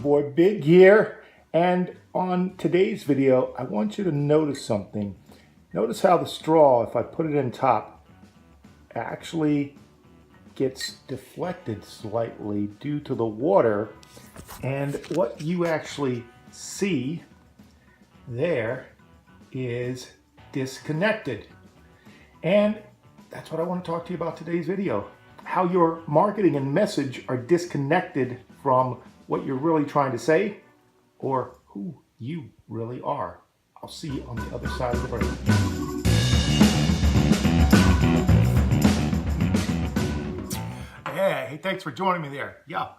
boy Big here, and on today's video I want you to notice something. Notice how the straw, if I put it in top, actually gets deflected slightly due to the water, and what you actually see there is disconnected. And that's what I want to talk to you about today's video. How your marketing and message are disconnected from what you're really trying to say or who you really are. I'll see you on the other side of the break. Hey, thanks for joining me there. Yeah,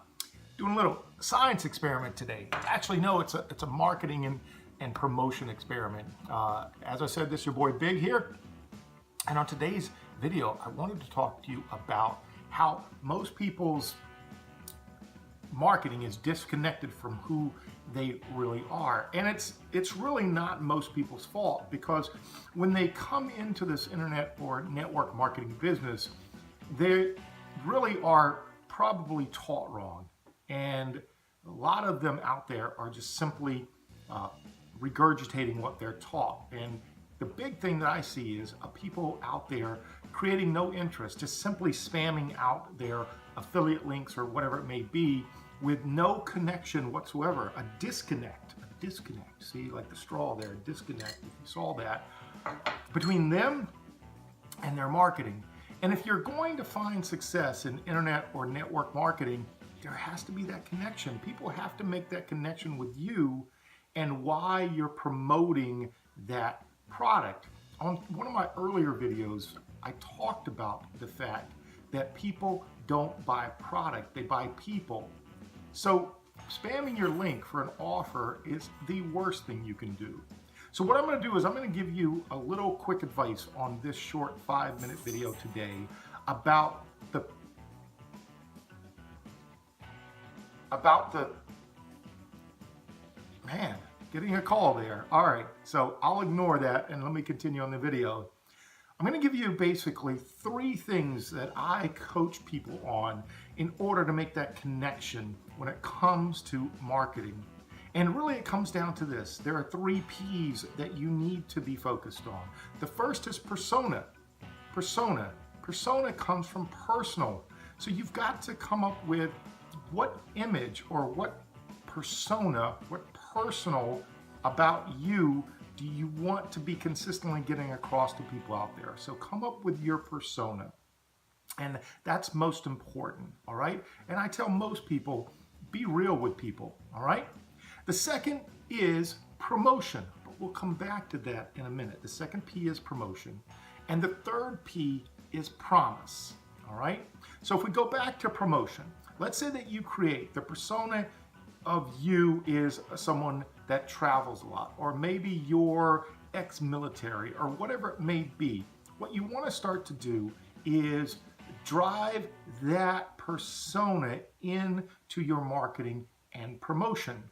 doing a little science experiment today. Actually, no, it's a marketing and promotion experiment. As I said, this is your boy Big here. And on today's video, I wanted to talk to you about how most people's marketing is disconnected from who they really are. And it's really not most people's fault, because when they come into this internet or network marketing business, they really are probably taught wrong. And a lot of them out there are just simply regurgitating what they're taught. And the big thing that I see is people out there creating no interest, just simply spamming out their affiliate links or whatever it may be with no connection whatsoever, a disconnect. See, like the straw there, a disconnect, if you saw that, between them and their marketing. And if you're going to find success in internet or network marketing, there has to be that connection. People have to make that connection with you and why you're promoting that product. On one of my earlier videos, I talked about the fact that people don't buy product, they buy people. So spamming your link for an offer is the worst thing you can do. So what I'm going to do is I'm going to give you a little quick advice on this short 5-minute video today about the man, getting a call there. All right, so I'll ignore that and let me continue on the video. I'm going to give you basically 3 things that I coach people on in order to make that connection when it comes to marketing. And really it comes down to this. There are 3 P's that you need to be focused on. The first is persona. Persona comes from personal. So you've got to come up with what image or what persona, what personal about you do you want to be consistently getting across to people out there. So come up with your persona. And that's most important, all right? And I tell most people, be real with people, all right? The second is promotion, but we'll come back to that in a minute. The second P is promotion. And the third P is promise, all right? So if we go back to promotion, let's say that you create the persona of you is someone that travels a lot, or maybe you're ex-military or whatever it may be. What you want to start to do is drive that persona into your marketing and promotion.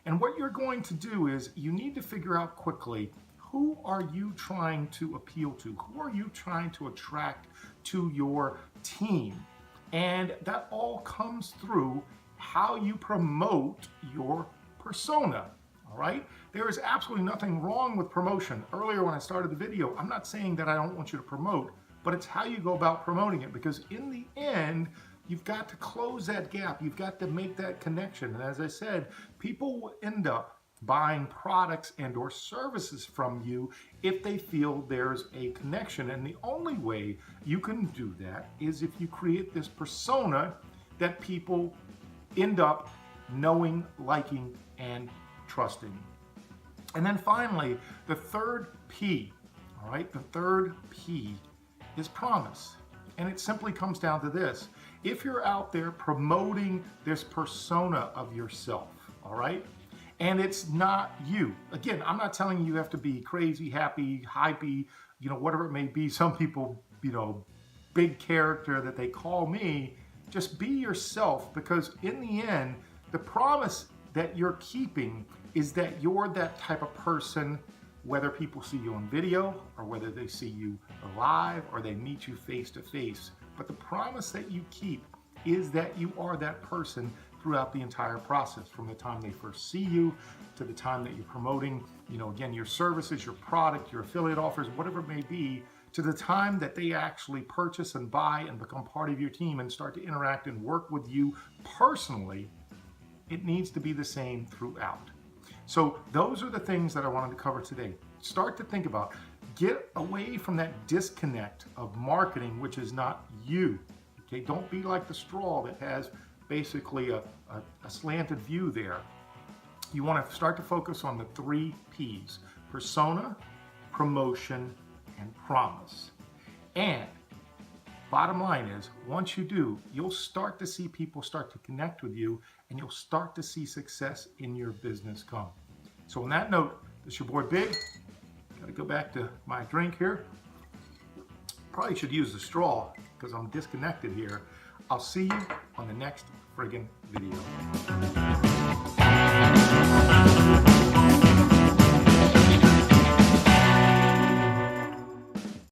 And what you're going to do is you need to figure out quickly, who are you trying to appeal to? Who are you trying to attract to your team? And that all comes through how you promote your persona, all right? There is absolutely nothing wrong with promotion. Earlier when I started the video, I'm not saying that I don't want you to promote, but it's how you go about promoting it, because in the end, you've got to close that gap. You've got to make that connection. And as I said, people will end up buying products and or services from you if they feel there's a connection. And the only way you can do that is if you create this persona that people end up knowing, liking, and trusting. And then finally, the third P, all right? The third P is promise. And it simply comes down to this. If you're out there promoting this persona of yourself, all right? And it's not you. Again, I'm not telling you you have to be crazy, happy, hypey, whatever it may be. Some people, big character that they call me. Just be yourself, because in the end, the promise that you're keeping is that you're that type of person, whether people see you on video or whether they see you live or they meet you face to face. But the promise that you keep is that you are that person throughout the entire process, from the time they first see you to the time that you're promoting, again, your services, your product, your affiliate offers, whatever it may be, to the time that they actually purchase and buy and become part of your team and start to interact and work with you personally. It needs to be the same throughout. So those are the things that I wanted to cover today. Start to think about, get away from that disconnect of marketing, which is not you. Okay, don't be like the straw that has basically a slanted view there. You want to start to focus on the 3 P's: persona, promotion, and promise. And bottom line is, once you do, you'll start to see people start to connect with you, and you'll start to see success in your business come. So on that note, this is your boy Big. Got to go back to my drink here. Probably should use the straw because I'm disconnected here. I'll see you on the next friggin' video.